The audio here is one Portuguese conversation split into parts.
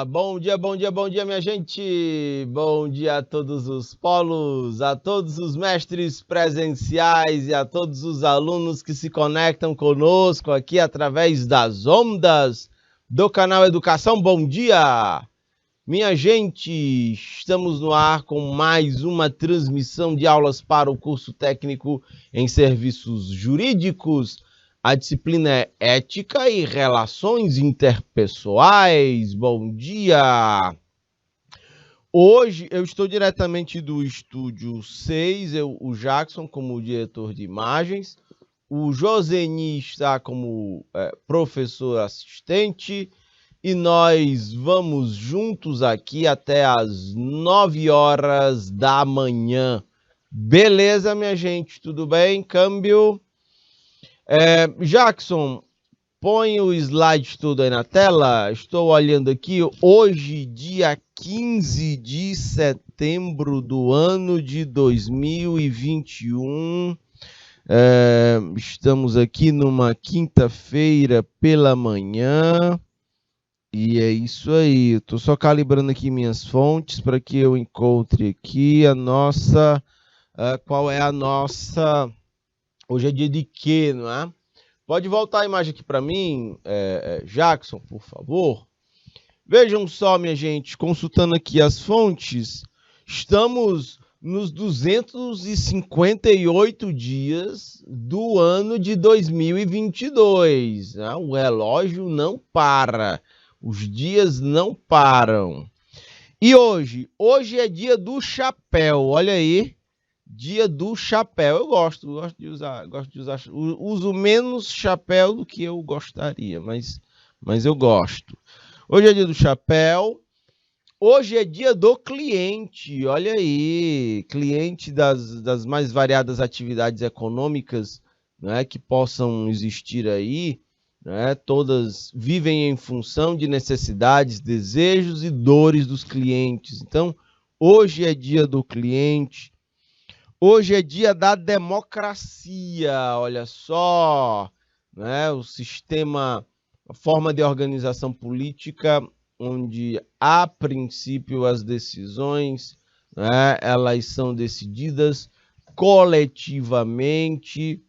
Bom dia, bom dia, bom dia, minha gente! Bom dia a todos os polos, a todos os mestres presenciais e a todos os alunos que se conectam conosco aqui através das ondas do canal Educação Bom Dia! Minha gente, estamos no ar com mais uma transmissão de aulas para o curso técnico em serviços jurídicos. A disciplina é Ética e Relações Interpessoais. Bom dia! Hoje eu estou diretamente do estúdio 6, o Jackson como diretor de imagens, o Joseni está como professor assistente e nós vamos juntos aqui até às 9 horas da manhã. Beleza, minha gente? Tudo bem? Câmbio? Jackson, põe o slide todo aí na tela. Estou olhando aqui, hoje, dia 15 de setembro do ano de 2021. Estamos aqui numa quinta-feira pela manhã. E é isso aí. Estou só calibrando aqui minhas fontes para que eu encontre aqui a nossa... qual é a nossa... Hoje é dia de quê, não é? Pode voltar a imagem aqui para mim, Jackson, por favor. Vejam só, minha gente, consultando aqui as fontes, estamos nos 258 dias do ano de 2022. Né? O relógio não para, os dias não param. E hoje é dia do chapéu, olha aí. Dia do chapéu, eu gosto de usar, uso menos chapéu do que eu gostaria, mas eu gosto. Hoje é dia do chapéu, hoje é dia do cliente, olha aí, cliente das mais variadas atividades econômicas, né, que possam existir aí, né, todas vivem em função de necessidades, desejos e dores dos clientes. Então, hoje é dia do cliente. Hoje é dia da democracia, olha só, né? O sistema, a forma de organização política, onde a princípio as decisões, né, elas são decididas coletivamente,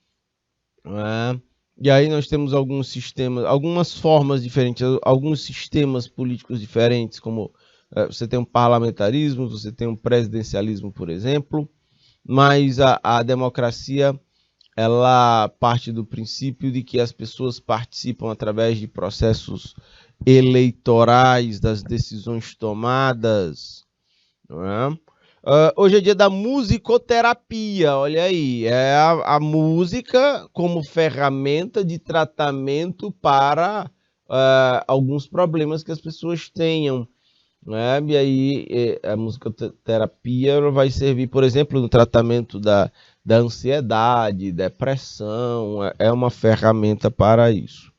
né? E aí nós temos alguns sistemas, algumas formas diferentes, alguns sistemas políticos diferentes, como você tem um parlamentarismo, você tem um presidencialismo, por exemplo. Mas a democracia, ela parte do princípio de que as pessoas participam através de processos eleitorais, das decisões tomadas. Não é? Hoje é dia da musicoterapia, olha aí, é a música como ferramenta de tratamento para alguns problemas que as pessoas tenham. Né? E aí a musicoterapia vai servir, por exemplo, no tratamento da ansiedade, depressão, é uma ferramenta para isso.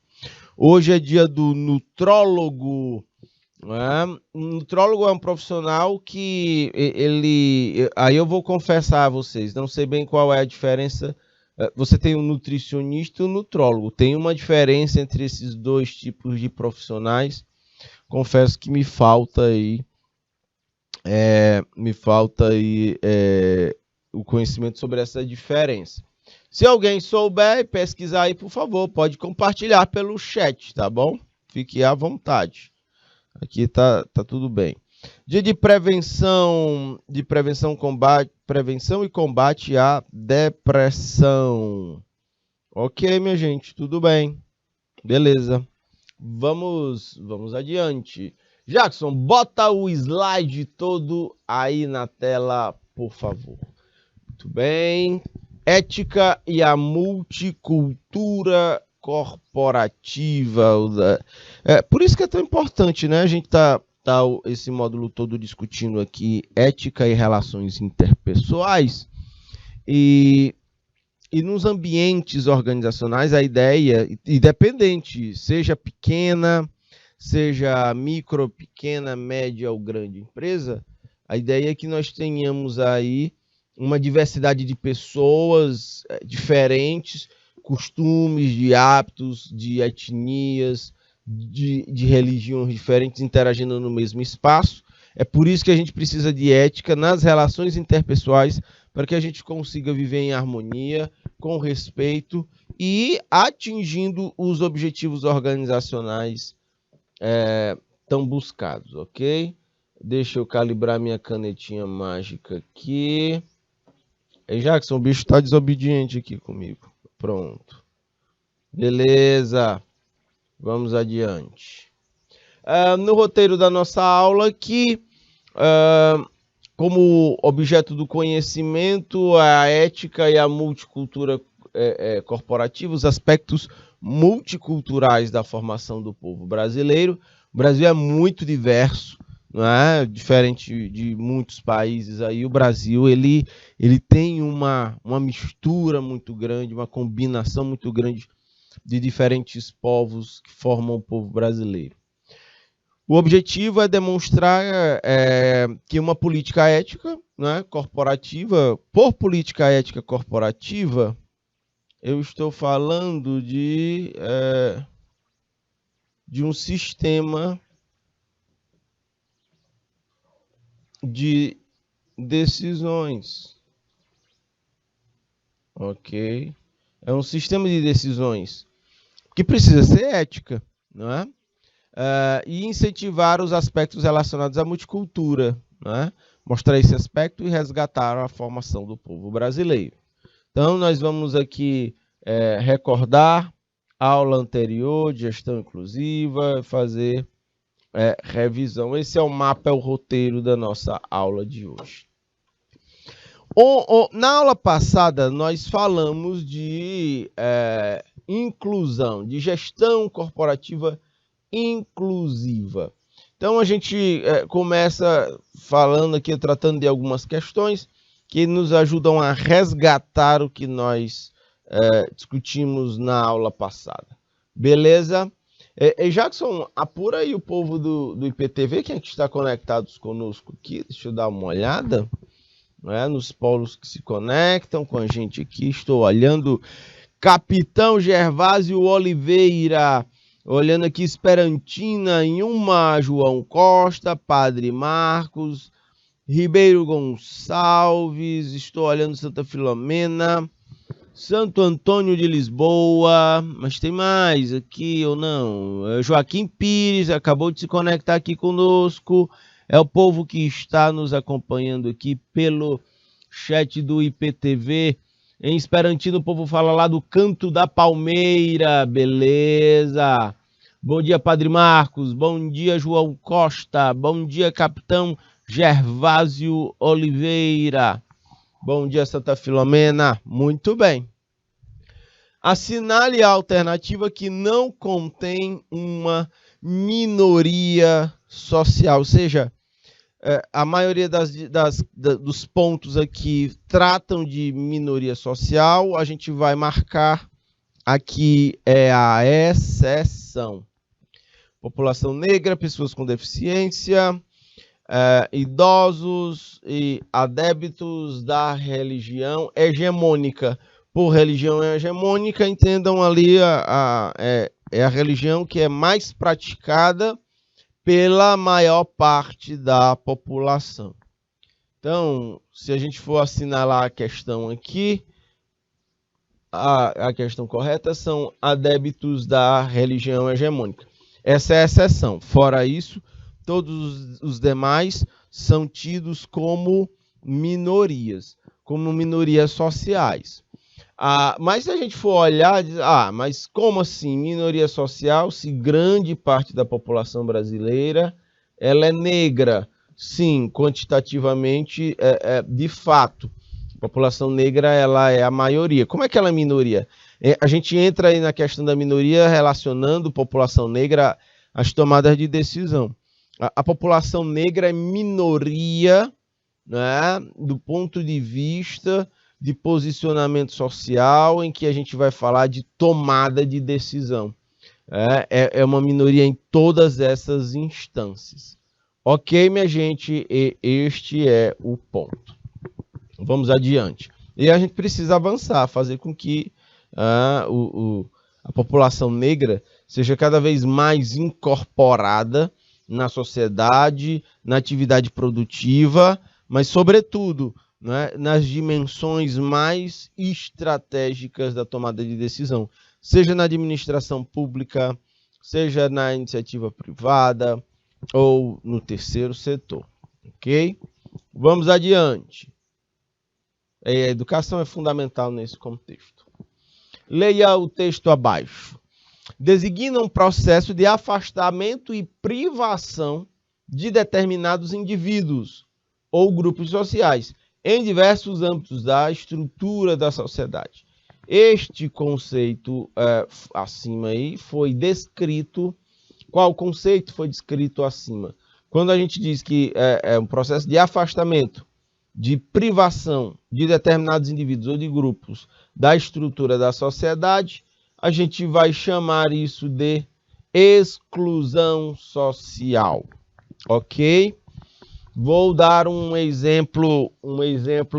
Hoje é dia do nutrólogo. Né? O nutrólogo é um profissional que aí eu vou confessar a vocês, não sei bem qual é a diferença. Você tem um nutricionista e um nutrólogo, tem uma diferença entre esses dois tipos de profissionais. Confesso que me falta aí o conhecimento sobre essa diferença. Se alguém souber e pesquisar aí, por favor, pode compartilhar pelo chat, tá bom? Fique à vontade. Aqui tá tudo bem. Dia de prevenção e combate à depressão. Ok, minha gente, tudo bem. Beleza. Vamos adiante. Jackson, bota o slide todo aí na tela, por favor. Muito bem. Ética e a multicultura corporativa. Por isso que é tão importante, né? A gente tá esse módulo todo discutindo aqui ética e relações interpessoais. E nos ambientes organizacionais, a ideia, independente, seja pequena, seja micro, pequena, média ou grande empresa, a ideia é que nós tenhamos aí uma diversidade de pessoas diferentes, costumes, de hábitos, de etnias, de religiões diferentes interagindo no mesmo espaço. É por isso que a gente precisa de ética nas relações interpessoais, para que a gente consiga viver em harmonia, com respeito e atingindo os objetivos organizacionais tão buscados, ok? Deixa eu calibrar minha canetinha mágica aqui. Jackson, o bicho está desobediente aqui comigo. Pronto. Beleza. Vamos adiante. No roteiro da nossa aula aqui, como objeto do conhecimento, a ética e a multicultura corporativa, os aspectos multiculturais da formação do povo brasileiro. O Brasil é muito diverso, não é? Diferente de muitos países aí, o Brasil ele tem uma mistura muito grande, uma combinação muito grande de diferentes povos que formam o povo brasileiro. O objetivo é demonstrar que uma política ética, né, corporativa, por política ética corporativa, eu estou falando de um sistema de decisões, ok? É um sistema de decisões que precisa ser ética, não é? E incentivar os aspectos relacionados à multicultura, né? Mostrar esse aspecto e resgatar a formação do povo brasileiro. Então, nós vamos aqui recordar a aula anterior de gestão inclusiva, fazer revisão. Esse é o mapa, é o roteiro da nossa aula de hoje. Na aula passada, nós falamos de inclusão, de gestão corporativa inclusiva. Então, a gente começa falando aqui, tratando de algumas questões que nos ajudam a resgatar o que nós discutimos na aula passada. Beleza? Jackson, apura aí o povo do IPTV, quem é que está conectados conosco aqui? Deixa eu dar uma olhada. Nos polos que se conectam com a gente aqui. Estou olhando Capitão Gervásio Oliveira, olhando aqui Esperantina, Inhuma, João Costa, Padre Marcos, Ribeiro Gonçalves, estou olhando Santa Filomena, Santo Antônio de Lisboa, mas tem mais aqui ou não? Joaquim Pires acabou de se conectar aqui conosco. É o povo que está nos acompanhando aqui pelo chat do IPTV. Em Esperantino, o povo fala lá do Canto da Palmeira. Beleza. Bom dia, Padre Marcos. Bom dia, João Costa. Bom dia, Capitão Gervásio Oliveira. Bom dia, Santa Filomena. Muito bem. Assinale a alternativa que não contém uma minoria social, ou seja, a maioria dos pontos aqui tratam de minoria social, a gente vai marcar aqui a exceção. População negra, pessoas com deficiência, idosos e adeptos da religião hegemônica. Por religião hegemônica, entendam ali a religião que é mais praticada pela maior parte da população. Então, se a gente for assinalar a questão aqui, a questão correta são adeptos da religião hegemônica. Essa é a exceção. Fora isso, todos os demais são tidos como minorias sociais. Mas se a gente for olhar, mas como assim minoria social se grande parte da população brasileira ela é negra? Sim, quantitativamente, de fato, a população negra ela é a maioria. Como é que ela é minoria? A gente entra aí na questão da minoria relacionando população negra às tomadas de decisão. A população negra é minoria, né, do ponto de vista de posicionamento social, em que a gente vai falar de tomada de decisão. É uma minoria em todas essas instâncias. Ok, minha gente, este é o ponto. Vamos adiante. E a gente precisa avançar, fazer com que a população negra seja cada vez mais incorporada na sociedade, na atividade produtiva, mas, sobretudo, né, nas dimensões mais estratégicas da tomada de decisão, seja na administração pública, seja na iniciativa privada ou no terceiro setor. Ok? Vamos adiante. A educação é fundamental nesse contexto. Leia o texto abaixo. Designa um processo de afastamento e privação de determinados indivíduos ou grupos sociais em diversos âmbitos da estrutura da sociedade. Este conceito acima aí foi descrito. Qual conceito foi descrito acima? Quando a gente diz que é um processo de afastamento, de privação de determinados indivíduos ou de grupos da estrutura da sociedade, a gente vai chamar isso de exclusão social, ok? Vou dar um exemplo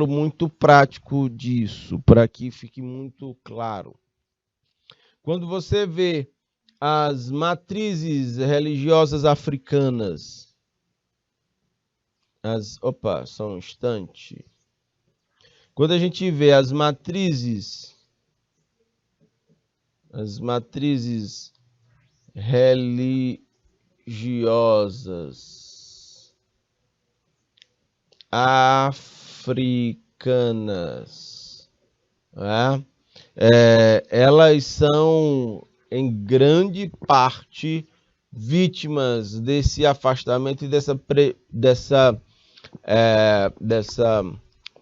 muito prático disso, para que fique muito claro. Quando você vê as matrizes religiosas africanas, só um instante. Quando a gente vê as matrizes religiosas africanas, né? Elas são, em grande parte, vítimas desse afastamento e dessa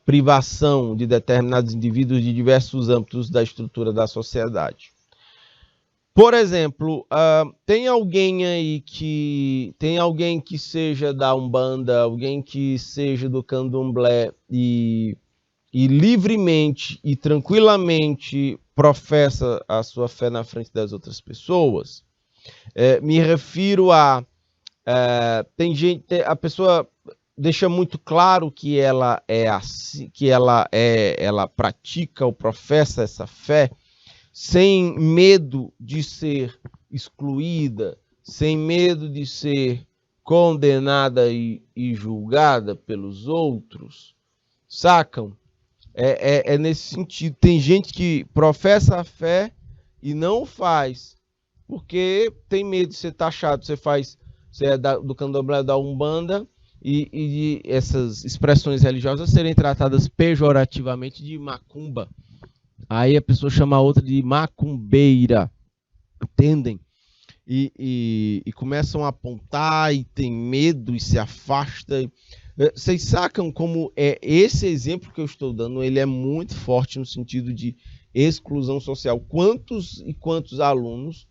privação de determinados indivíduos de diversos âmbitos da estrutura da sociedade. Por exemplo, tem alguém que seja da Umbanda, alguém que seja do Candomblé e livremente e tranquilamente professa a sua fé na frente das outras pessoas. Me refiro a a pessoa deixa muito claro que ela é assim, ela pratica ou professa essa fé sem medo de ser excluída, sem medo de ser condenada e julgada pelos outros, sacam? É nesse sentido. Tem gente que professa a fé e não faz, porque tem medo de ser taxado. Você é do Candomblé, da Umbanda, e essas expressões religiosas serem tratadas pejorativamente de macumba. Aí a pessoa chama a outra de macumbeira, entendem? E começam a apontar e tem medo e se afasta. Vocês sacam como esse exemplo que eu estou dando, ele é muito forte no sentido de exclusão social. Quantos e quantos alunos,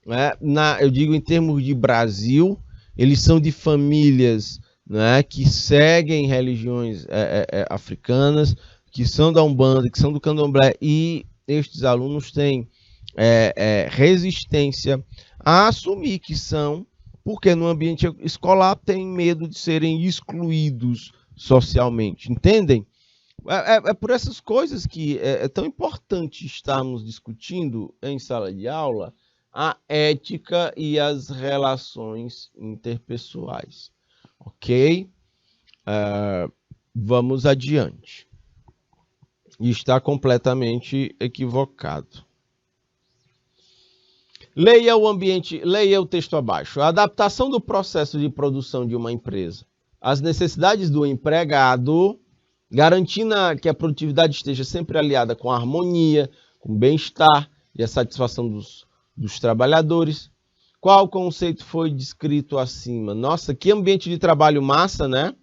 né, eu digo em termos de Brasil, eles são de famílias, né, que seguem religiões africanas, que são da Umbanda, que são do Candomblé, e estes alunos têm resistência a assumir que são, porque no ambiente escolar têm medo de serem excluídos socialmente, entendem? É por essas coisas que é tão importante estarmos discutindo em sala de aula a ética e as relações interpessoais, ok? Vamos adiante. E está completamente equivocado. Leia o texto abaixo. A adaptação do processo de produção de uma empresa às necessidades do empregado, garantindo que a produtividade esteja sempre aliada com a harmonia, com o bem-estar e a satisfação dos trabalhadores. Qual conceito foi descrito acima? Nossa, que ambiente de trabalho massa, né?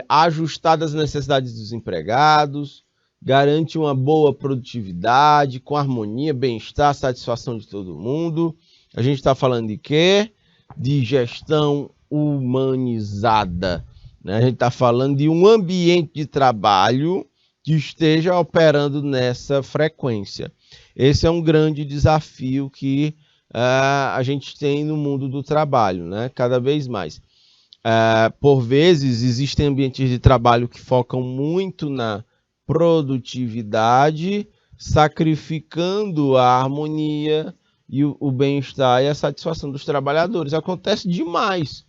Ajustado às necessidades dos empregados, garante uma boa produtividade, com harmonia, bem-estar, satisfação de todo mundo. A gente está falando de quê? De gestão humanizada, né? A gente está falando de um ambiente de trabalho que esteja operando nessa frequência. Esse é um grande desafio que a gente tem no mundo do trabalho, né? Cada vez mais. Por vezes, existem ambientes de trabalho que focam muito na produtividade, sacrificando a harmonia e o bem-estar e a satisfação dos trabalhadores. Acontece demais.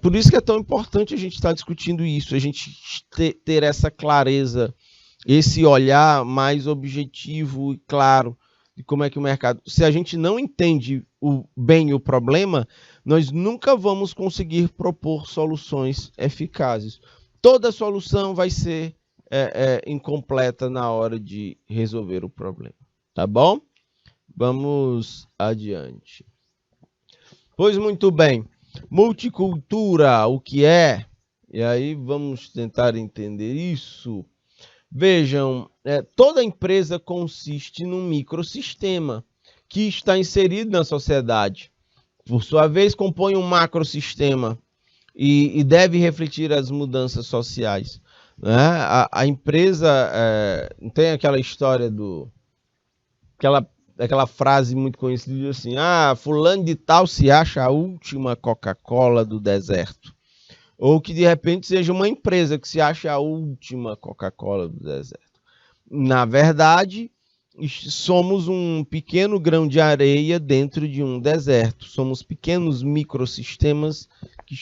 Por isso que é tão importante a gente estar discutindo isso, a gente ter essa clareza, esse olhar mais objetivo e claro de como é que o mercado... Se a gente não entende bem o problema, nós nunca vamos conseguir propor soluções eficazes. Toda solução vai ser incompleta na hora de resolver o problema. Tá bom? Vamos adiante. Pois muito bem. Multicultura, o que é? E aí vamos tentar entender isso. Vejam, toda empresa consiste num microsistema que está inserido na sociedade. Por sua vez, compõe um macrosistema e deve refletir as mudanças sociais. Né? A empresa tem aquela história aquela frase muito conhecida assim, fulano de tal se acha a última Coca-Cola do deserto. Ou que de repente seja uma empresa que se acha a última Coca-Cola do deserto. Na verdade, somos um pequeno grão de areia dentro de um deserto. Somos pequenos microsistemas que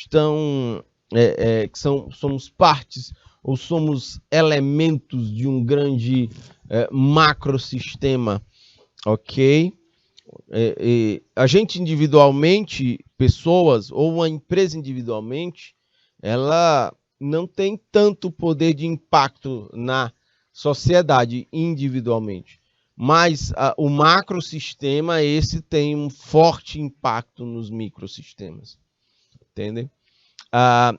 somos partes ou somos elementos de um grande macrosistema. Ok? A gente individualmente, pessoas ou uma empresa individualmente, ela não tem tanto poder de impacto na sociedade individualmente. Mas o macrosistema, esse tem um forte impacto nos microsistemas. Entendem?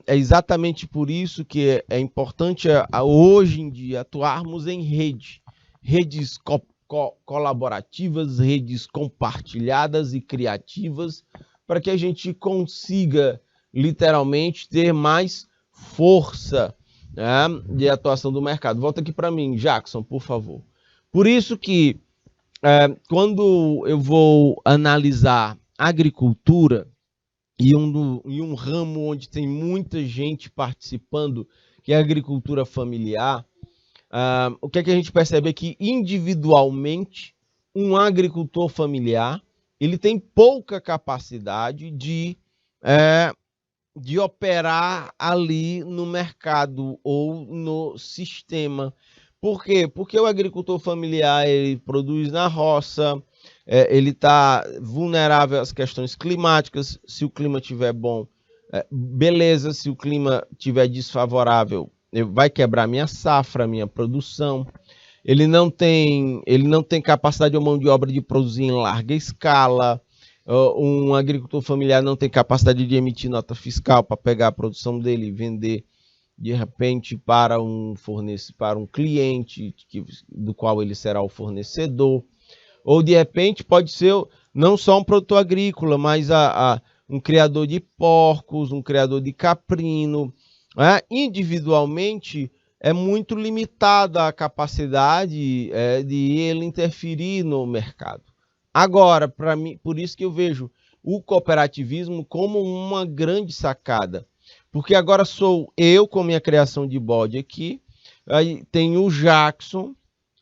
É exatamente por isso que é importante hoje em dia atuarmos em redes colaborativas, redes compartilhadas e criativas, para que a gente consiga literalmente ter mais força, né, de atuação do mercado. Volta aqui para mim, Jackson, por favor. Por isso que quando eu vou analisar agricultura e um ramo onde tem muita gente participando, que é a agricultura familiar, o que é que a gente percebe é que individualmente um agricultor familiar ele tem pouca capacidade de operar ali no mercado ou no sistema. Por quê? Porque o agricultor familiar ele produz na roça, ele está vulnerável às questões climáticas. Se o clima estiver bom, beleza. Se o clima estiver desfavorável, vai quebrar minha safra, minha produção. Ele não tem capacidade ou mão de obra de produzir em larga escala. Um agricultor familiar não tem capacidade de emitir nota fiscal para pegar a produção dele e vender de repente para um cliente do qual ele será o fornecedor. Ou de repente pode ser não só um produtor agrícola, mas um criador de porcos, um criador de caprino. Individualmente é muito limitada a capacidade de ele interferir no mercado. Agora, para mim, por isso que eu vejo o cooperativismo como uma grande sacada. Porque agora sou eu com minha criação de bode aqui, aí tem o Jackson,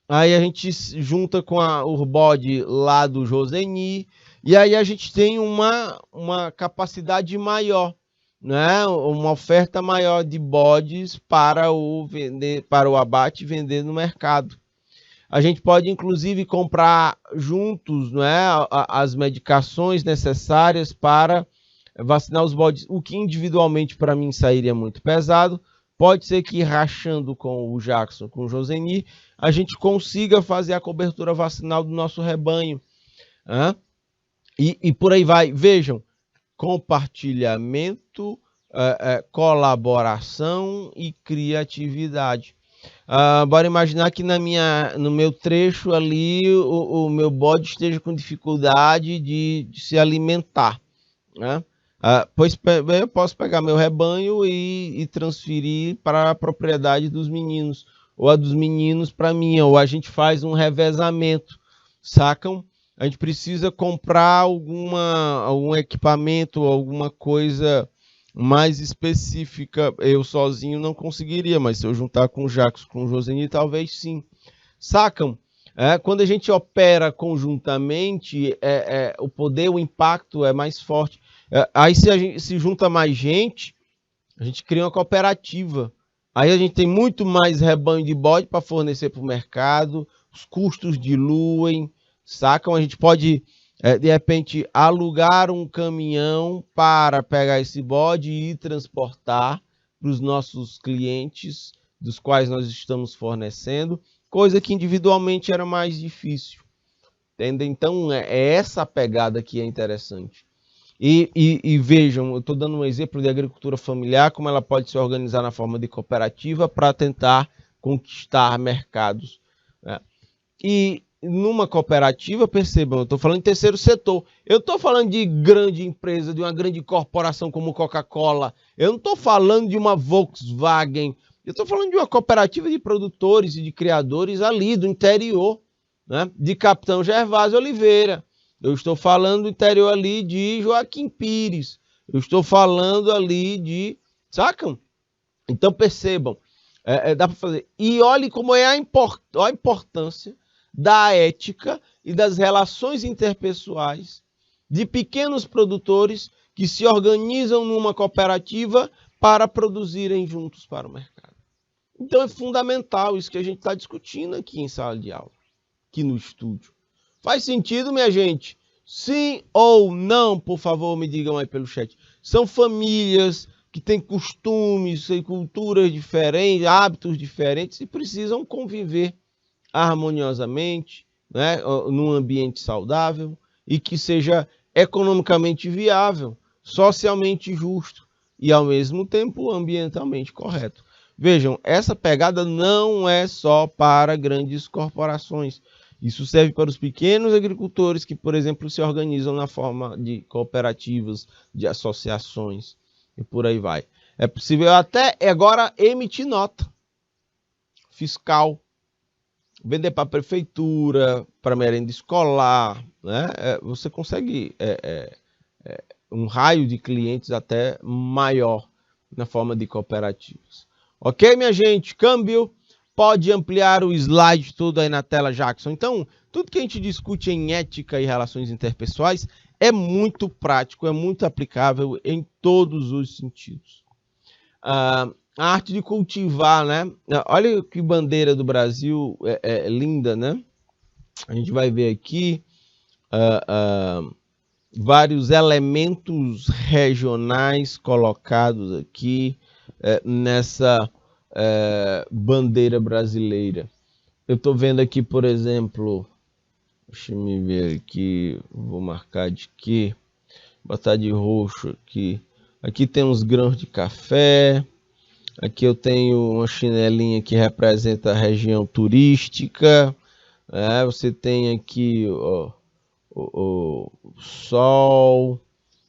aí a gente junta com o bode lá do Joseni, e aí a gente tem uma capacidade maior, né? Uma oferta maior de bodes para o abate e vender no mercado. A gente pode, inclusive, comprar juntos, né, as medicações necessárias para vacinar os bodes, o que individualmente para mim sairia muito pesado. Pode ser que rachando com o Jackson, com o Joseni, a gente consiga fazer a cobertura vacinal do nosso rebanho. E por aí vai. Vejam, compartilhamento, colaboração e criatividade. Bora imaginar que no meu trecho ali o meu bode esteja com dificuldade de se alimentar, né? Pois eu posso pegar meu rebanho e transferir para a propriedade dos meninos, ou a dos meninos para mim, ou a gente faz um revezamento, sacam? A gente precisa comprar algum equipamento, alguma coisa mais específica. Eu sozinho não conseguiria, mas se eu juntar com o Jackson, com o Joseni, talvez sim. Sacam? Quando a gente opera conjuntamente, o poder, o impacto é mais forte. Aí se a gente se junta mais gente, a gente cria uma cooperativa. Aí a gente tem muito mais rebanho de bode para fornecer para o mercado, os custos diluem, sacam? A gente pode, de repente, alugar um caminhão para pegar esse bode e transportar para os nossos clientes, dos quais nós estamos fornecendo, coisa que individualmente era mais difícil. Entende? Então, é essa pegada que é interessante. E vejam, eu estou dando um exemplo de agricultura familiar, como ela pode se organizar na forma de cooperativa para tentar conquistar mercados. Né? E numa cooperativa, percebam, eu estou falando em terceiro setor. Eu estou falando de grande empresa, de uma grande corporação como Coca-Cola. Eu não estou falando de uma Volkswagen. Eu estou falando de uma cooperativa de produtores e de criadores ali do interior, né? De Capitão Gervásio Oliveira. Eu estou falando do interior ali de Joaquim Pires. Eu estou falando ali de... Sacam? Então percebam, dá para fazer. E olhe como é a importância da ética e das relações interpessoais de pequenos produtores que se organizam numa cooperativa para produzirem juntos para o mercado. Então é fundamental isso que a gente está discutindo aqui em sala de aula, aqui no estúdio. Faz sentido, minha gente? Sim ou não, por favor, me digam aí pelo chat. São famílias que têm costumes e culturas diferentes, hábitos diferentes e precisam conviver harmoniosamente, né, num ambiente saudável e que seja economicamente viável, socialmente justo e, ao mesmo tempo, ambientalmente correto. Vejam, essa pegada não é só para grandes corporações. Isso serve para os pequenos agricultores que, por exemplo, se organizam na forma de cooperativas, de associações e por aí vai. É possível até agora emitir nota fiscal, vender para a prefeitura, para merenda escolar, né? Você consegue um raio de clientes até maior na forma de cooperativas. Ok, minha gente? Câmbio. Pode ampliar o slide todo aí na tela, Jackson. Então, tudo que a gente discute em ética e relações interpessoais é muito prático, é muito aplicável em todos os sentidos. A arte de cultivar, né? Olha que bandeira do Brasil linda, né? A gente vai ver aqui vários elementos regionais colocados aqui nessa bandeira brasileira. Eu estou vendo aqui, por exemplo, deixa eu ver aqui, vou marcar de quê? Botar de roxo aqui. Aqui tem uns grãos de café. Aqui eu tenho uma chinelinha que representa a região turística. Você tem aqui o sol.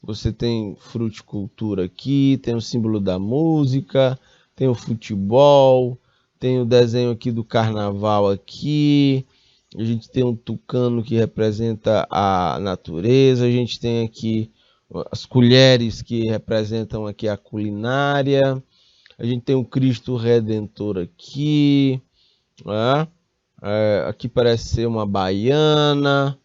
Você tem fruticultura aqui. Tem o símbolo da música. Tem o futebol. Tem o desenho aqui do carnaval aqui. A gente tem um tucano que representa a natureza. A gente tem aqui as colheres que representam aqui a culinária. A gente tem o Cristo Redentor aqui. Aqui parece ser uma baiana.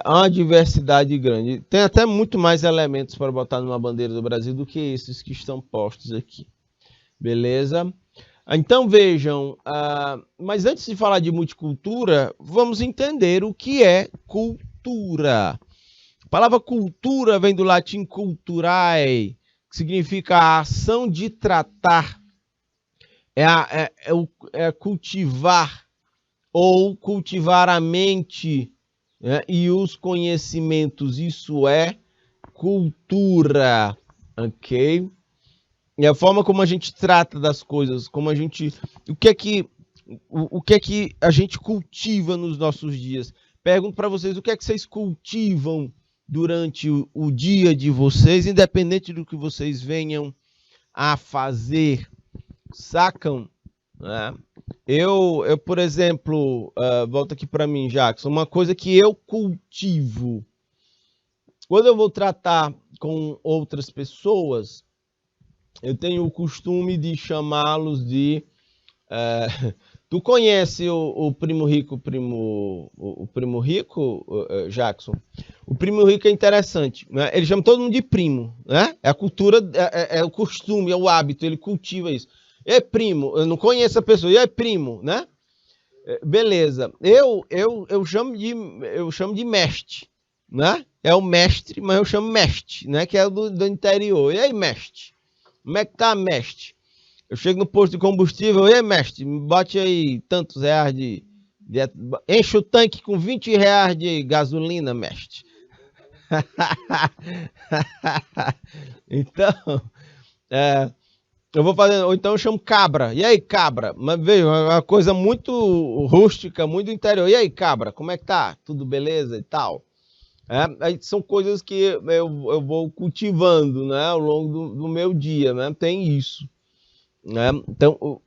Há uma diversidade grande. Tem até muito mais elementos para botar numa bandeira do Brasil do que esses que estão postos aqui. Beleza? Então vejam, mas antes de falar de multicultura, vamos entender o que é cultura. A palavra cultura vem do latim culturae, que significa a ação de tratar, cultivar ou cultivar a mente, né, e os conhecimentos. Isso é cultura, ok? E a forma como a gente trata das coisas, como a gente, o que é que a gente cultiva nos nossos dias. Pergunto para vocês, o que é que vocês cultivam durante o dia de vocês, independente do que vocês venham a fazer, sacam? Eu por exemplo, volta aqui para mim, Jackson, uma coisa que eu cultivo, quando eu vou tratar com outras pessoas, eu tenho o costume de chamá-los de Tu conhece o Primo Rico, o Primo Rico, Jackson? O Primo Rico é interessante, né? Ele chama todo mundo de primo, né? É a cultura, é o costume, é o hábito, ele cultiva isso. É primo, eu não conheço a pessoa, é primo, né? Beleza. Eu chamo de mestre, né? É o mestre, mas eu chamo mestre, né? Que é do interior. E aí, mestre? Como é que tá, mestre? Eu chego no posto de combustível, e aí, mestre, me bote aí tantos reais enche o tanque com 20 reais de gasolina, mestre. Então, eu vou fazendo, ou então eu chamo cabra. E aí, cabra? Mas veio uma coisa muito rústica, muito interior. E aí, cabra, como é que tá? Tudo beleza e tal? Aí são coisas que eu vou cultivando, né, ao longo do meu dia, né? Tem isso. Né? Então,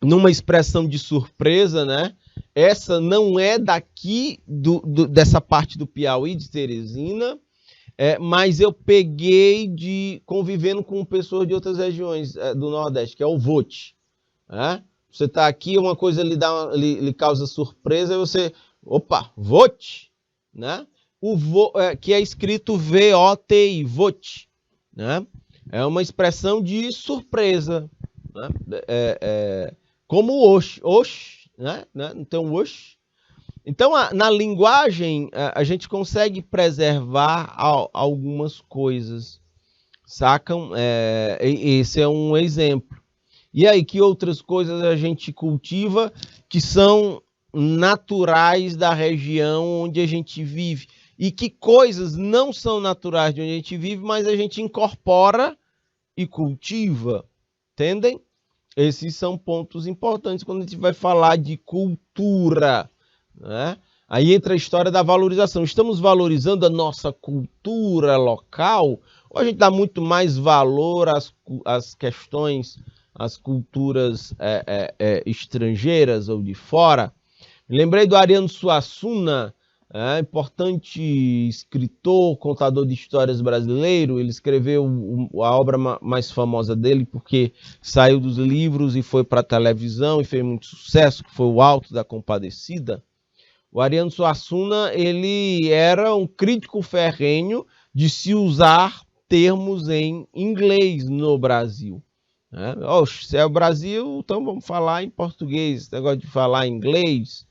numa expressão de surpresa, né? Essa não é daqui dessa parte do Piauí, de Teresina, mas eu peguei convivendo com pessoas de outras regiões do Nordeste, que é o vote. Né? Você está aqui, uma coisa lhe causa surpresa, e você, opa, vote, né? Que é escrito V-O-T-I, vote, né? É uma expressão de surpresa, né? Como oxe, né? Então, oxe. Então, na linguagem, a gente consegue preservar algumas coisas, sacam? Esse é um exemplo. E aí, que outras coisas a gente cultiva que são naturais da região onde a gente vive? E que coisas não são naturais de onde a gente vive, mas a gente incorpora e cultiva, entendem? Esses são pontos importantes quando a gente vai falar de cultura, né? Aí entra a história da valorização. Estamos valorizando a nossa cultura local ou a gente dá muito mais valor às questões, às culturas estrangeiras ou de fora? Me lembrei do Ariano Suassuna, importante escritor, contador de histórias brasileiro. Ele escreveu a obra mais famosa dele porque saiu dos livros e foi para a televisão e fez muito sucesso, que foi o Alto da Compadecida. O Ariano Suassuna, ele era um crítico ferrenho de se usar termos em inglês no Brasil. Se é o Brasil, então vamos falar em português. Esse negócio de falar em inglês,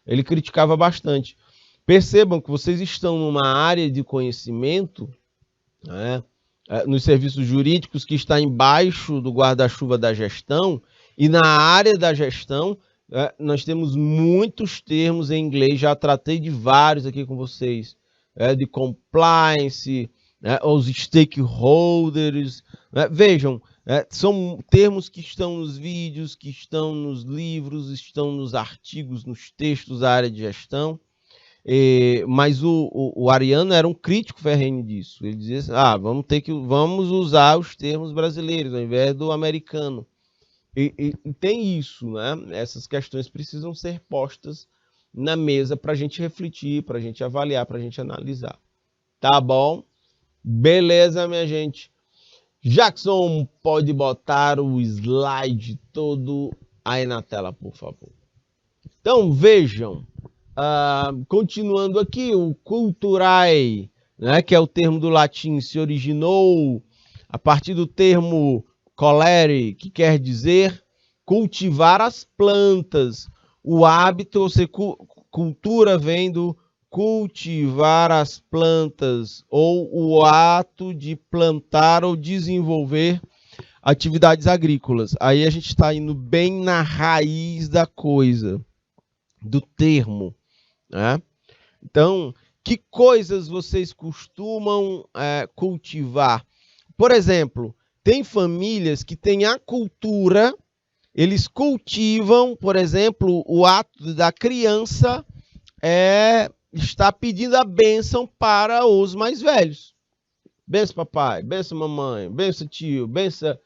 ele criticava bastante. Percebam que vocês estão numa área de conhecimento, nos serviços jurídicos, que está embaixo do guarda-chuva da gestão, e na área da gestão, nós temos muitos termos em inglês, já tratei de vários aqui com vocês, de compliance, os stakeholders, vejam, são termos que estão nos vídeos, que estão nos livros, estão nos artigos, nos textos da área de gestão. Mas o Ariano era um crítico ferrenho disso. Ele dizia assim, vamos usar os termos brasileiros ao invés do americano. E tem isso, né? Essas questões precisam ser postas na mesa para a gente refletir, para a gente avaliar, para a gente analisar. Tá bom? Beleza, minha gente. Jackson, pode botar o slide todo aí na tela, por favor. Então, vejam. Continuando aqui, o culturae, né, que é o termo do latim, se originou a partir do termo colere, que quer dizer cultivar as plantas. O hábito, ou seja, cultura vem do cultivar as plantas, ou o ato de plantar ou desenvolver atividades agrícolas. Aí a gente está indo bem na raiz da coisa, do termo. Né? Então, que coisas vocês costumam cultivar? Por exemplo, tem famílias que têm a cultura, eles cultivam, por exemplo, o ato da criança estar pedindo a bênção para os mais velhos. Benção papai, benção mamãe, benção tio, benção...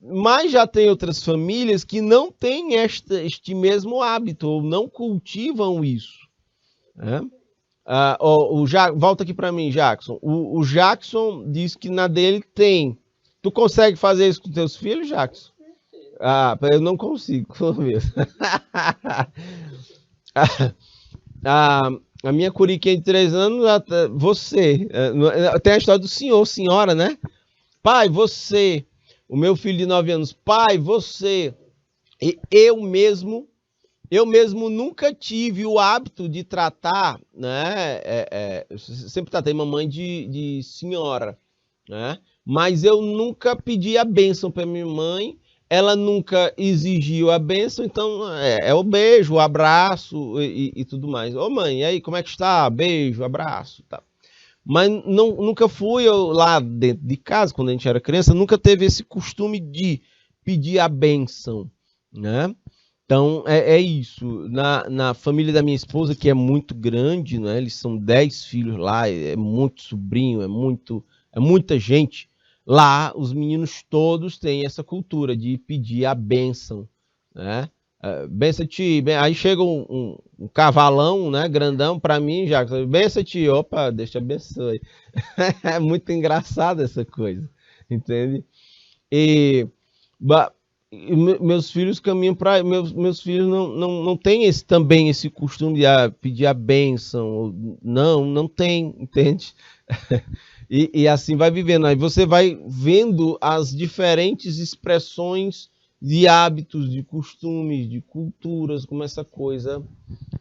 Mas já tem outras famílias que não têm este mesmo hábito, ou não cultivam isso. Volta aqui para mim, Jackson. O Jackson diz que na dele tem. Tu consegue fazer isso com teus filhos, Jackson? eu não consigo, meu. a, a minha curiquinha de 3 anos, você. Tem a história do senhor, senhora, né? Pai, você. O meu filho de 9 anos, pai, você. E eu mesmo nunca tive o hábito de tratar, né? Eu sempre tratei mamãe de senhora, né? Mas eu nunca pedi a bênção para minha mãe, ela nunca exigiu a bênção, então o beijo, o abraço e tudo mais. Ô mãe, e aí, como é que está? Beijo, abraço, tá. Mas nunca fui lá dentro de casa, quando a gente era criança, nunca teve esse costume de pedir a bênção, né? Então, é isso. Na família da minha esposa, que é muito grande, né? Eles são 10 filhos lá, é muito sobrinho, é muita gente. Lá, os meninos todos têm essa cultura de pedir a bênção, né? Benção ti, aí chega um cavalão, né, grandão para mim, já, benção ti, opa, deixa abençoe. É muito engraçado essa coisa, entende? E meus filhos caminham para meus filhos não têm também esse costume de pedir a bênção, não tem, entende? E assim vai vivendo, aí você vai vendo as diferentes expressões de hábitos, de costumes, de culturas, como essa coisa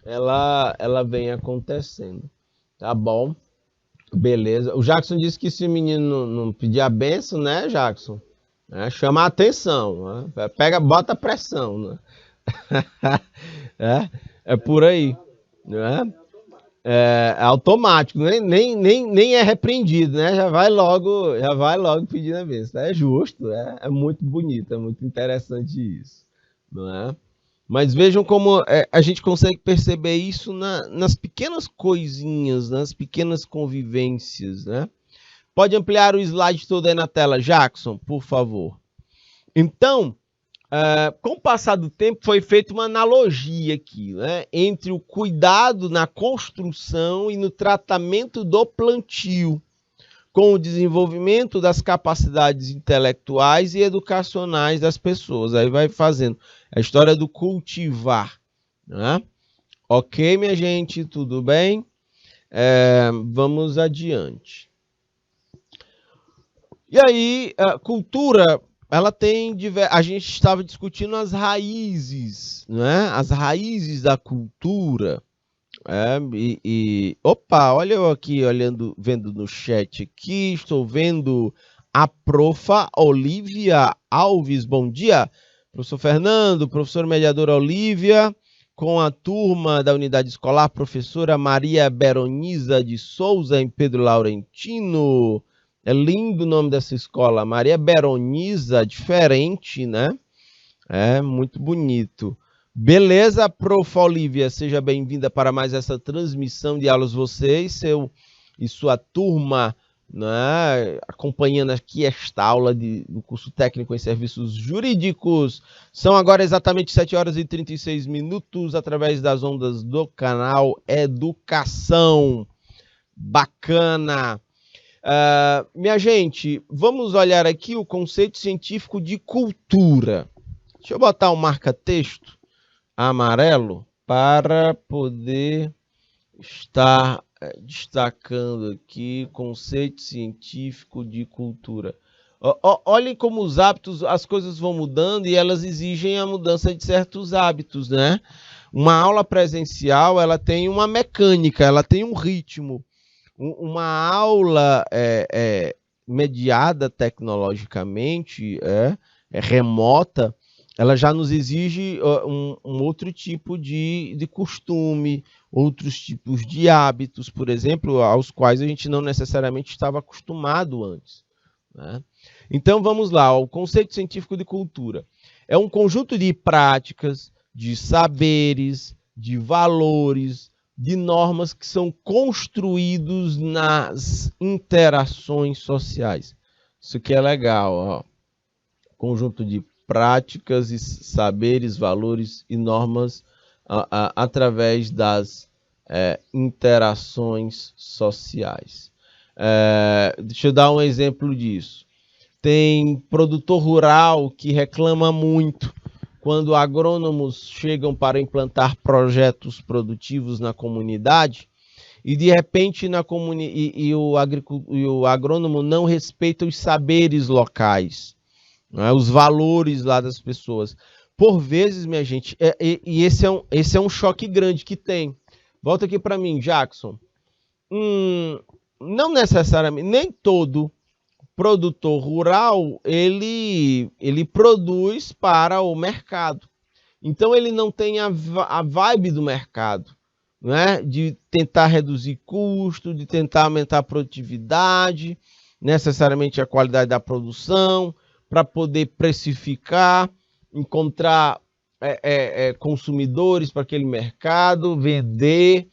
ela vem acontecendo, tá bom? Beleza. O Jackson disse que se o menino não pedir a benção, né, Jackson? Chama a atenção, né? Bota pressão, né? É por aí, né? É automático, nem é repreendido, né? Já vai logo pedindo a bênção. É justo, é muito bonito, é muito interessante isso, não é? Mas vejam como a gente consegue perceber isso nas pequenas coisinhas, nas pequenas convivências, né? Pode ampliar o slide todo aí na tela, Jackson, por favor. Então, com o passar do tempo, foi feita uma analogia aqui, né, entre o cuidado na construção e no tratamento do plantio, com o desenvolvimento das capacidades intelectuais e educacionais das pessoas. Aí vai fazendo a história do cultivar, né? Ok, minha gente, tudo bem? Vamos adiante. E aí, a cultura, ela tem a gente estava discutindo as raízes, né? As raízes da cultura. Opa, olha eu aqui vendo no chat aqui, estou vendo a profa Olivia Alves. Bom dia, professor Fernando, professor mediadora Olivia, com a turma da unidade escolar, professora Maria Beroniza de Souza, em Pedro Laurentino. É lindo o nome dessa escola, Maria Beroniza, diferente, né? É muito bonito. Beleza, prof. Olivia, seja bem-vinda para mais essa transmissão de aulas, vocês, e sua turma, né, acompanhando aqui esta aula do curso técnico em serviços jurídicos. São agora exatamente 7 horas e 36 minutos, através das ondas do canal Educação. Bacana! Minha gente, vamos olhar aqui o conceito científico de cultura. Deixa eu botar um marca-texto amarelo para poder estar destacando aqui conceito científico de cultura. Olhem como os hábitos, as coisas vão mudando e elas exigem a mudança de certos hábitos, né? Uma aula presencial, ela tem uma mecânica, ela tem um ritmo. Uma aula mediada tecnologicamente, remota, ela já nos exige um outro tipo de costume, outros tipos de hábitos, por exemplo, aos quais a gente não necessariamente estava acostumado antes, né? Então, vamos lá, o conceito científico de cultura é um conjunto de práticas, de saberes, de valores, de normas que são construídos nas interações sociais. Isso que é legal, ó. Conjunto de práticas e saberes, valores e normas através das interações sociais. Deixa eu dar um exemplo disso. tem produtor rural que reclama muito quando agrônomos chegam para implantar projetos produtivos na comunidade e de repente o agrônomo não respeita os saberes locais, né, os valores lá das pessoas. Por vezes, minha gente, esse é um choque grande que tem. Volta aqui para mim, Jackson. Não necessariamente, nem todo produtor rural, ele produz para o mercado. Então, ele não tem a vibe do mercado, né? De tentar reduzir custo, de tentar aumentar a produtividade, necessariamente a qualidade da produção, para poder precificar, encontrar consumidores para aquele mercado, vender.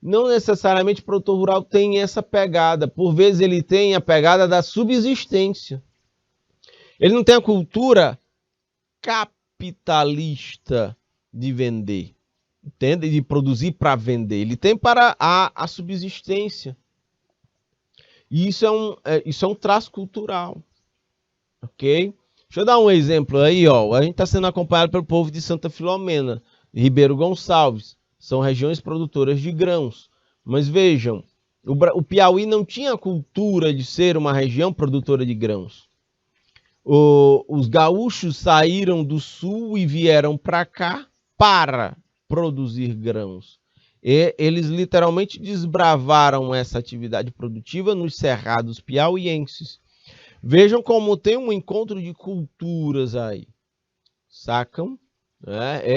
Não necessariamente o produtor rural tem essa pegada. Por vezes ele tem a pegada da subsistência. Ele não tem a cultura capitalista de vender, entende? De produzir para vender. Ele tem para a subsistência. E isso é um traço cultural. Ok? Deixa eu dar um exemplo aí, ó. A gente está sendo acompanhado pelo povo de Santa Filomena, de Ribeiro Gonçalves. São regiões produtoras de grãos. Mas vejam, o Piauí não tinha a cultura de ser uma região produtora de grãos. Os gaúchos saíram do sul e vieram para cá para produzir grãos. E eles literalmente desbravaram essa atividade produtiva nos cerrados piauienses. Vejam como tem um encontro de culturas aí. Sacam?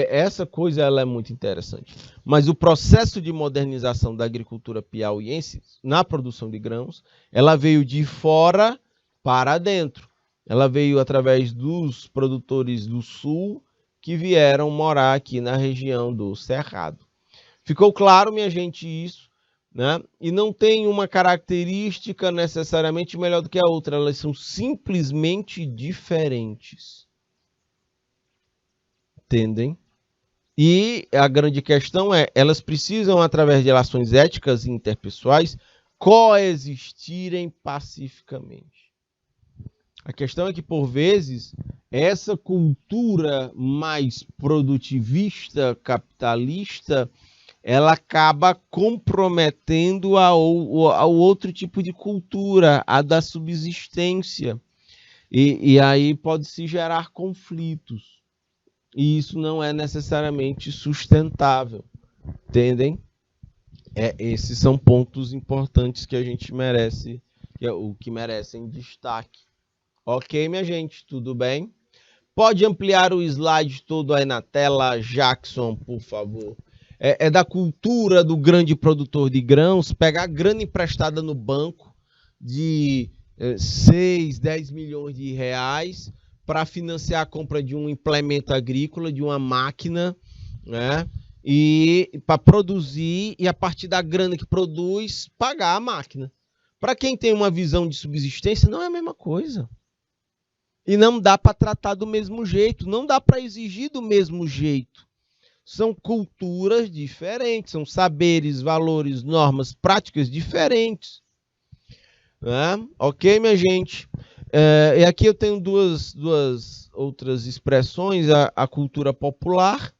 Essa coisa ela é muito interessante. Mas o processo de modernização da agricultura piauiense na produção de grãos, ela veio de fora para dentro. Ela veio através dos produtores do sul que vieram morar aqui na região do Cerrado. Ficou claro, minha gente, isso, né? E não tem uma característica necessariamente melhor do que a outra. Elas são simplesmente diferentes. Entendem? E a grande questão é, elas precisam, através de relações éticas e interpessoais, coexistirem pacificamente. A questão é que, por vezes, essa cultura mais produtivista, capitalista, ela acaba comprometendo ao outro tipo de cultura, a da subsistência. E aí pode-se gerar conflitos. E isso não é necessariamente sustentável, entendem? Esses são pontos importantes que a gente merece, que merecem destaque. Ok, minha gente, tudo bem? Pode ampliar o slide todo aí na tela, Jackson, por favor. É da cultura do grande produtor de grãos pegar grana emprestada no banco de 6, 10 milhões de reais para financiar a compra de um implemento agrícola, de uma máquina, né? E para produzir e a partir da grana que produz, pagar a máquina. Para quem tem uma visão de subsistência, não é a mesma coisa. E não dá para tratar do mesmo jeito, não dá para exigir do mesmo jeito. São culturas diferentes, são saberes, valores, normas, práticas diferentes. Né? Ok, minha gente? E aqui eu tenho duas outras expressões. A cultura popular,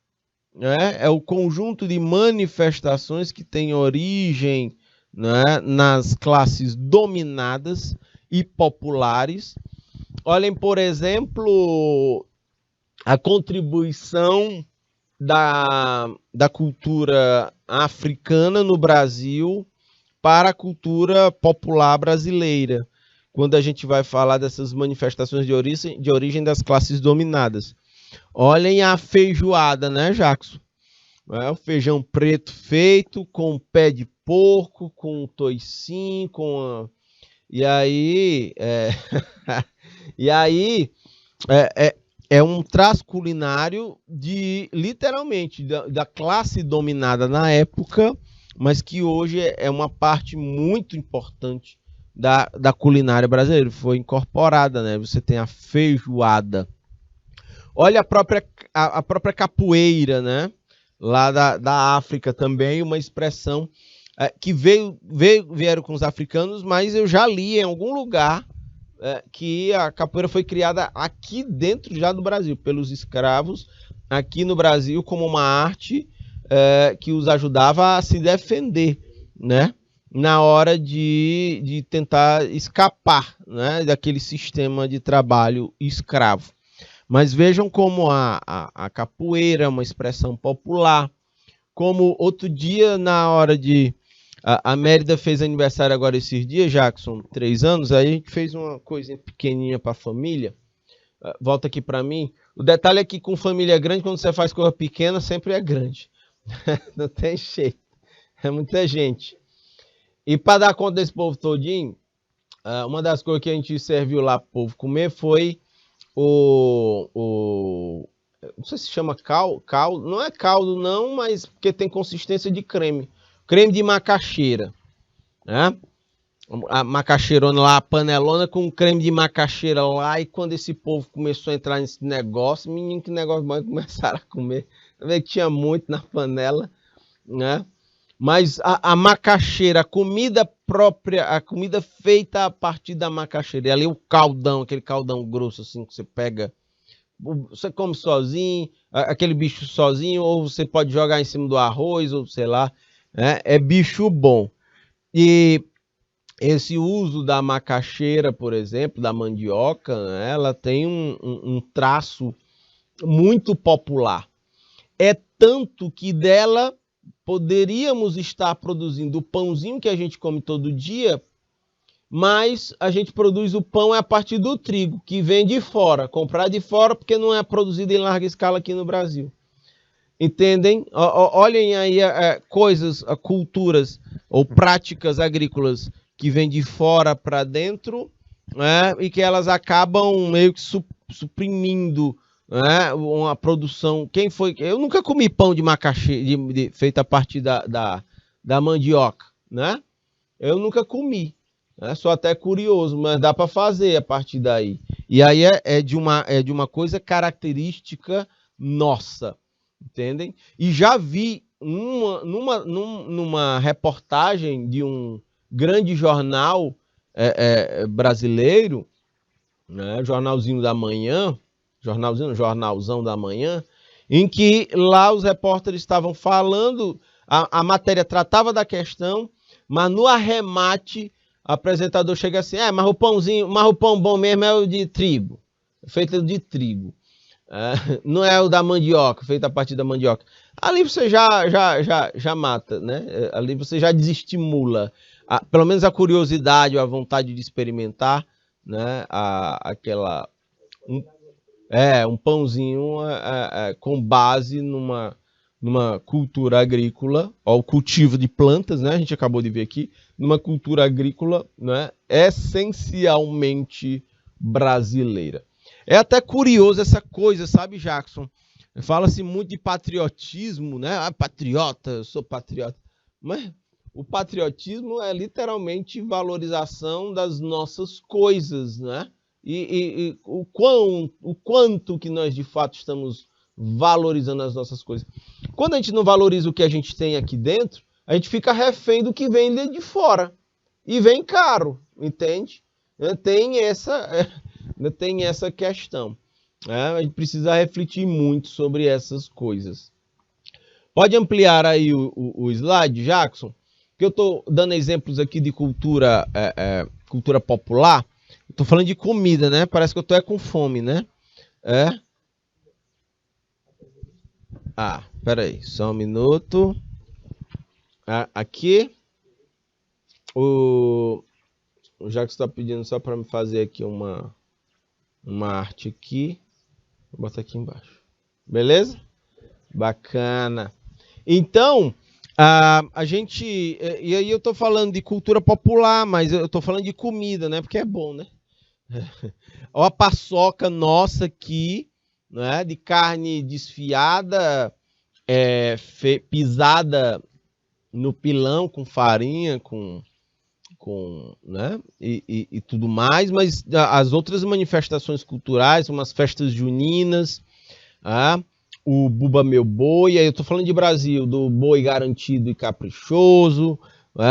né? É o conjunto de manifestações que tem origem, né, nas classes dominadas e populares. Olhem, por exemplo, a contribuição da cultura africana no Brasil para a cultura popular brasileira, quando a gente vai falar dessas manifestações de origem das classes dominadas. Olhem a feijoada, né, Jackson? O feijão preto feito com pé de porco, com toicinho, e aí é um traço culinário de, literalmente, da classe dominada na época, mas que hoje é uma parte muito importante da culinária brasileira. Foi incorporada, né? Você tem a feijoada. Olha a própria capoeira, né? Lá da África também, uma expressão que vieram com os africanos, mas eu já li em algum lugar que a capoeira foi criada aqui dentro já do Brasil, pelos escravos, aqui no Brasil, como uma arte que os ajudava a se defender, né? Na hora de tentar escapar, né, daquele sistema de trabalho escravo. Mas vejam como a capoeira é uma expressão popular, como outro dia, na hora de... A Mérida fez aniversário agora esses dias, Jackson, 3 anos, aí a gente fez uma coisinha pequenininha para a família. Volta aqui para mim. O detalhe é que com família grande, quando você faz coisa pequena, sempre é grande. Não tem jeito. É muita gente. E para dar conta desse povo todinho, uma das coisas que a gente serviu lá para o povo comer foi não sei se chama caldo, não é caldo não, mas porque tem consistência de creme. Creme de macaxeira, né? A macaxeirona lá, a panelona com creme de macaxeira lá, e quando esse povo começou a entrar nesse negócio, menino, que negócio bom, começaram a comer. Vê que tinha muito na panela, né? Mas a macaxeira, a comida própria, a comida feita a partir da macaxeira, e ali o caldão, aquele caldão grosso assim que você pega, você come sozinho, aquele bicho sozinho, ou você pode jogar em cima do arroz, ou sei lá, né? É bicho bom. E esse uso da macaxeira, por exemplo, da mandioca, né, ela tem um traço muito popular. É tanto que dela poderíamos estar produzindo o pãozinho que a gente come todo dia, mas a gente produz o pão a partir do trigo, que vem de fora, comprar de fora porque não é produzido em larga escala aqui no Brasil. Entendem? Olhem aí coisas, culturas ou práticas agrícolas que vêm de fora para dentro, né, e que elas acabam meio que suprimindo, né, uma produção. Quem foi? Eu nunca comi pão de macaxeira feito a partir da mandioca, né? Eu nunca comi. Né? Sou até curioso, mas dá para fazer a partir daí. E aí é de uma coisa característica nossa. Entendem? E já vi numa reportagem de um grande jornal brasileiro, né, jornalzinho da manhã, jornalzão da manhã, em que lá os repórteres estavam falando, a matéria tratava da questão, mas no arremate, o apresentador chega assim, mas o pão bom mesmo é o de trigo, feito de trigo. Não é o da mandioca, feito a partir da mandioca. Ali você já mata, né? Ali você já desestimula, pelo menos a curiosidade ou a vontade de experimentar, né? Um pãozinho com base numa cultura agrícola, o cultivo de plantas, né? A gente acabou de ver aqui, numa cultura agrícola, né? Essencialmente brasileira. É até curioso essa coisa, sabe, Jackson? Fala-se muito de patriotismo, né? Patriota, eu sou patriota. Mas o patriotismo é literalmente valorização das nossas coisas, né? E o quanto que nós de fato estamos valorizando as nossas coisas. Quando a gente não valoriza o que a gente tem aqui dentro, a gente fica refém do que vem de fora. E vem caro, entende? Tem essa questão. A gente precisa refletir muito sobre essas coisas. Pode ampliar aí o slide, Jackson? Que eu estou dando exemplos aqui de cultura popular. Estou falando de comida, né? Parece que eu estou com fome, né? Pera aí, só um minuto. Aqui. O Jackson está pedindo só para me fazer aqui uma arte aqui. Vou botar aqui embaixo. Beleza? Bacana. Então, a gente... E aí eu tô falando de cultura popular, mas eu tô falando de comida, né? Porque é bom, né? Olha a paçoca nossa aqui, né? De carne desfiada, pisada no pilão com farinha, né? E tudo mais, mas as outras manifestações culturais, umas festas juninas, o Bumba Meu Boi, aí eu tô falando de Brasil, do boi garantido e caprichoso,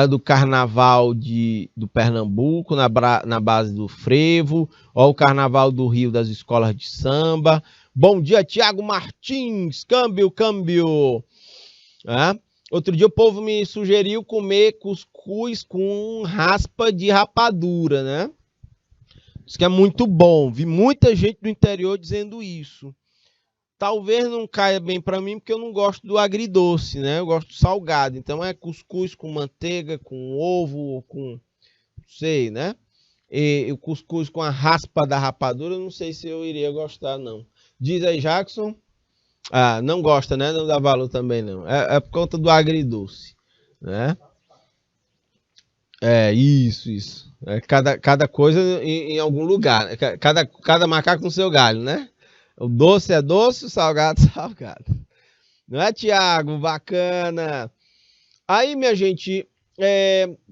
do carnaval do Pernambuco, na base do frevo, ou o carnaval do Rio das escolas de samba. Bom dia, Tiago Martins, câmbio. Outro dia o povo me sugeriu comer cuscuz com raspa de rapadura, né? Isso que é muito bom. Vi muita gente do interior dizendo isso. Talvez não caia bem para mim, porque eu não gosto do agridoce, né? Eu gosto do salgado. Então é cuscuz com manteiga, com ovo, com... não sei, né? E o cuscuz com a raspa da rapadura, eu não sei se eu iria gostar, não. Diz aí, Jackson. Ah, não gosta, né? Não dá valor também, não. É por conta do agridoce, né? Isso. Cada coisa em algum lugar. Né? Cada macaco com seu galho, né? O doce é doce, o salgado é salgado. Não é, Tiago? Bacana. Aí, minha gente,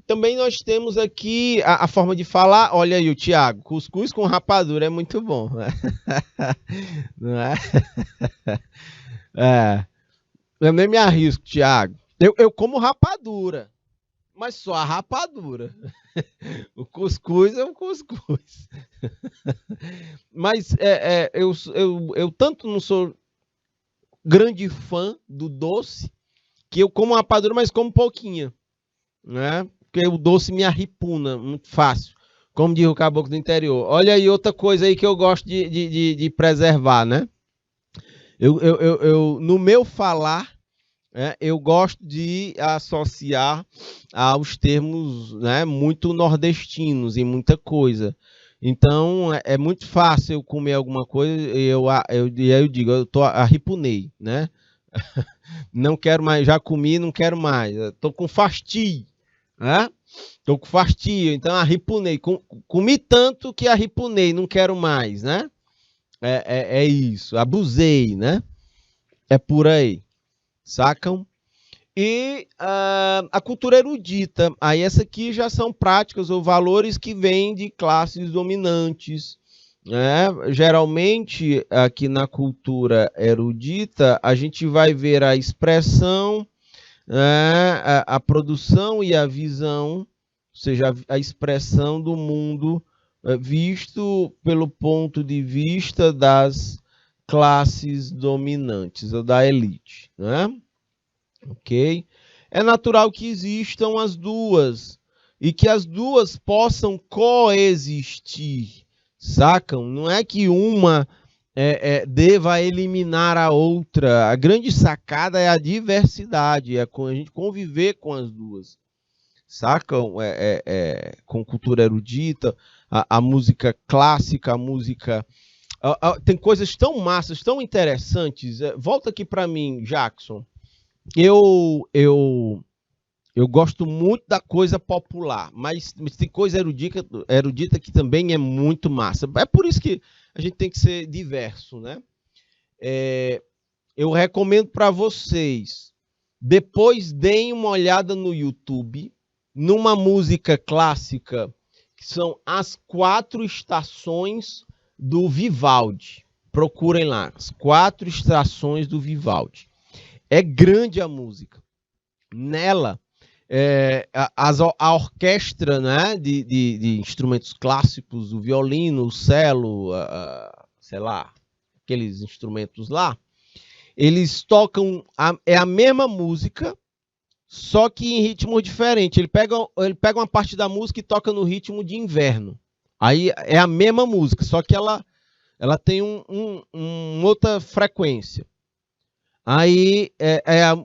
também nós temos aqui a forma de falar. Olha aí o Tiago. Cuscuz com rapadura é muito bom. Né? Não é? Eu nem me arrisco, Tiago. Eu como rapadura. Mas só a rapadura. O cuscuz é o cuscuz. Mas eu tanto não sou grande fã do doce, que eu como rapadura, mas como pouquinho, né? Porque o doce me arripuna muito fácil, como diz o caboclo do interior. Olha aí outra coisa aí que eu gosto de preservar, né? No meu falar, eu gosto de associar aos termos, né, muito nordestinos em muita coisa. Então é muito fácil eu comer alguma coisa e eu digo, eu tô arripunei, né? Não quero mais, já comi, não quero mais. Tô com fastio, né? Tô com fastio, então arripunei. Comi tanto que arripunei, não quero mais, né? É isso, abusei, né? É por aí. Sacam? E a cultura erudita. Aí essa aqui já são práticas ou valores que vêm de classes dominantes. Né? Geralmente, aqui na cultura erudita, a gente vai ver a expressão, né? a produção e a visão, ou seja, a expressão do mundo visto pelo ponto de vista das classes dominantes ou da elite, né? Ok? É natural que existam as duas e que as duas possam coexistir, sacam? Não é que uma deva eliminar a outra. A grande sacada é a diversidade, é a gente conviver com as duas, sacam? Com cultura erudita, a música clássica, a música... tem coisas tão massas, tão interessantes. Volta aqui para mim, Jackson. Eu gosto muito da coisa popular, mas tem coisa erudita que também é muito massa. É por isso que a gente tem que ser diverso, né? Eu recomendo para vocês, depois deem uma olhada no YouTube, numa música clássica, que são as 4 estações do Vivaldi. Procurem lá, as 4 estações do Vivaldi. É grande a música. Nela, a orquestra, né, de instrumentos clássicos, o violino, o cello, sei lá, aqueles instrumentos lá, eles tocam a mesma música, só que em ritmo diferente. Ele pega uma parte da música e toca no ritmo de inverno. Aí é a mesma música, só que ela tem outra frequência. Aí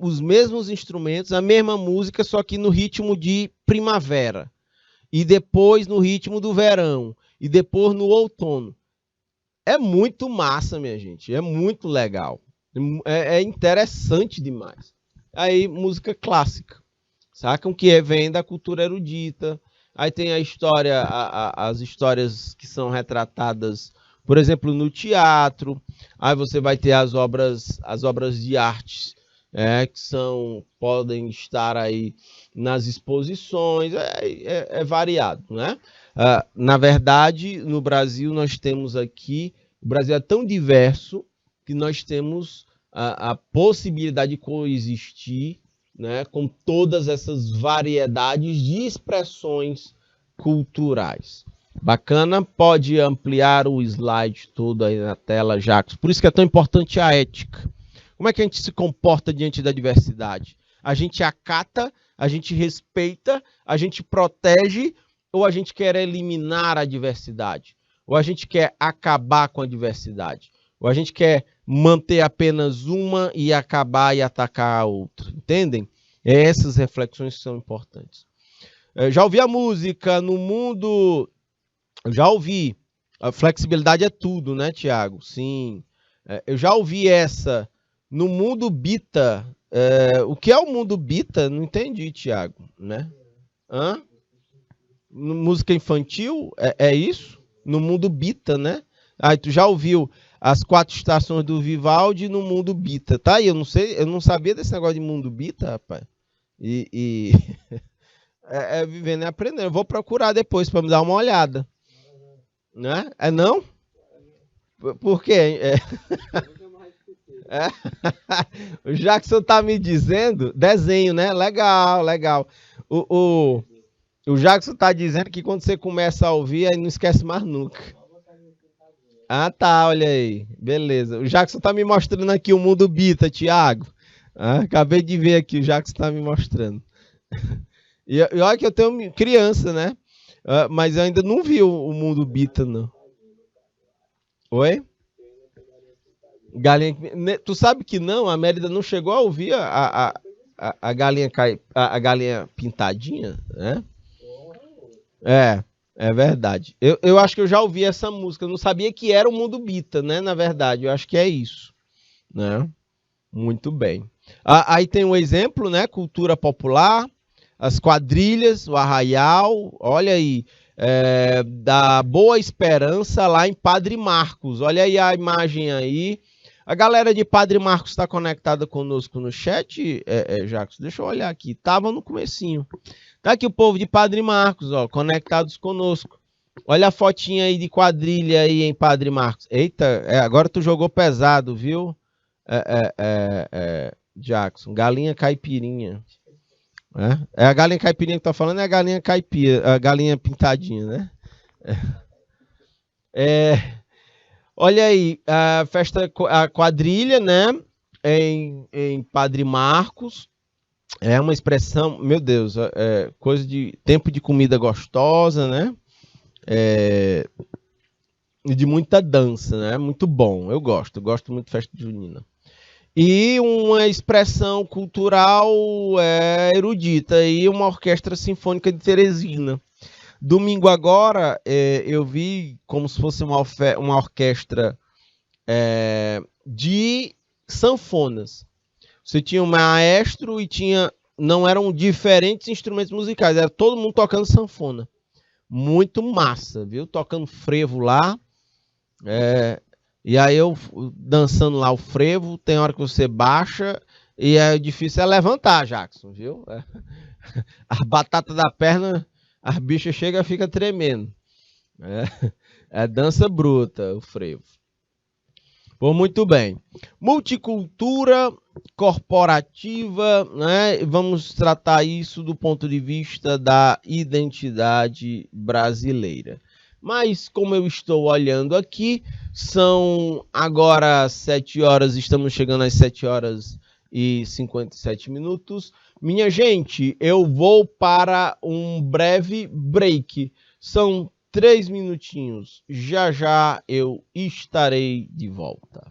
os mesmos instrumentos, a mesma música, só que no ritmo de primavera. E depois no ritmo do verão. E depois no outono. É muito massa, minha gente. É muito legal. É interessante demais. Aí, música clássica. Sacam? Que vem da cultura erudita. Aí tem a história, as histórias que são retratadas, por exemplo, no teatro. Aí você vai ter as obras de artes, que podem estar aí nas exposições. É variado, né? Na verdade, no Brasil, nós temos aqui... O Brasil é tão diverso que nós temos a possibilidade de coexistir né, com todas essas variedades de expressões culturais. Bacana? Pode ampliar o slide todo aí na tela, Jacques. Por isso que é tão importante a ética. Como é que a gente se comporta diante da diversidade? A gente acata, a gente respeita, a gente protege ou a gente quer eliminar a diversidade? Ou a gente quer acabar com a diversidade? Ou a gente quer manter apenas uma e acabar e atacar a outra? Entendem? Essas reflexões são importantes. Já ouvi a música no mundo... Eu já ouvi. A flexibilidade é tudo, né, Tiago? Sim. Eu já ouvi essa no mundo bita. O que é o mundo bita? Não entendi, Tiago, né? Hã? Música infantil? É isso? No mundo bita, né? Ah, tu já ouviu as 4 estações do Vivaldi no mundo bita. Tá aí, eu não sei, eu não sabia desse negócio de mundo bita, rapaz. Vivendo e aprendendo. Eu vou procurar depois para me dar uma olhada. Né? Não? Por quê? O Jackson tá me dizendo, desenho, né? Legal, legal. O Jackson tá dizendo que quando você começa a ouvir, aí não esquece mais nunca. Ah, tá, olha aí. Beleza. O Jackson tá me mostrando aqui o mundo bita, Thiago. Acabei de ver aqui, o Jackson tá me mostrando. E olha que eu tenho criança, né? Mas eu ainda não vi o mundo bita, não. Oi? Galinha. Tu sabe que não? A Mérida não chegou a ouvir a galinha pintadinha, né? É verdade. Eu acho que eu já ouvi essa música. Eu não sabia que era o mundo bita, né? Na verdade, eu acho que é isso, né? Muito bem. Aí tem um exemplo, né? Cultura popular, as quadrilhas, o arraial. Olha aí. Da Boa Esperança lá em Padre Marcos. Olha aí a imagem aí. A galera de Padre Marcos está conectada conosco no chat, Jacques? Deixa eu olhar aqui. Tava no comecinho. Tá aqui o povo de Padre Marcos, ó, conectados conosco. Olha a fotinha aí de quadrilha aí em Padre Marcos. Eita, agora tu jogou pesado, viu? Jackson, galinha caipirinha. É a galinha caipirinha que tá falando, é a galinha caipira, a galinha pintadinha, né? Olha aí, a festa, a quadrilha, né? Em Padre Marcos. É uma expressão, meu Deus, coisa de tempo de comida gostosa, né? E de muita dança, né? Muito bom, eu gosto muito de festa junina. E uma expressão cultural erudita e uma orquestra sinfônica de Teresina. Domingo agora eu vi como se fosse uma orquestra de sanfonas. Você tinha um maestro e não eram diferentes instrumentos musicais, era todo mundo tocando sanfona. Muito massa, viu? Tocando frevo lá. E aí eu dançando lá o frevo, tem hora que você baixa e é difícil levantar, Jackson, viu? A batata da perna, as bichas chegam e fica tremendo. É dança bruta, o frevo. Bom, muito bem. Multicultura corporativa, né? Vamos tratar isso do ponto de vista da identidade brasileira. Mas, como eu estou olhando aqui, são agora 7 horas, estamos chegando às 7 horas e 57 minutos. Minha gente, eu vou para um breve break. São 3 minutinhos. Já já eu estarei de volta.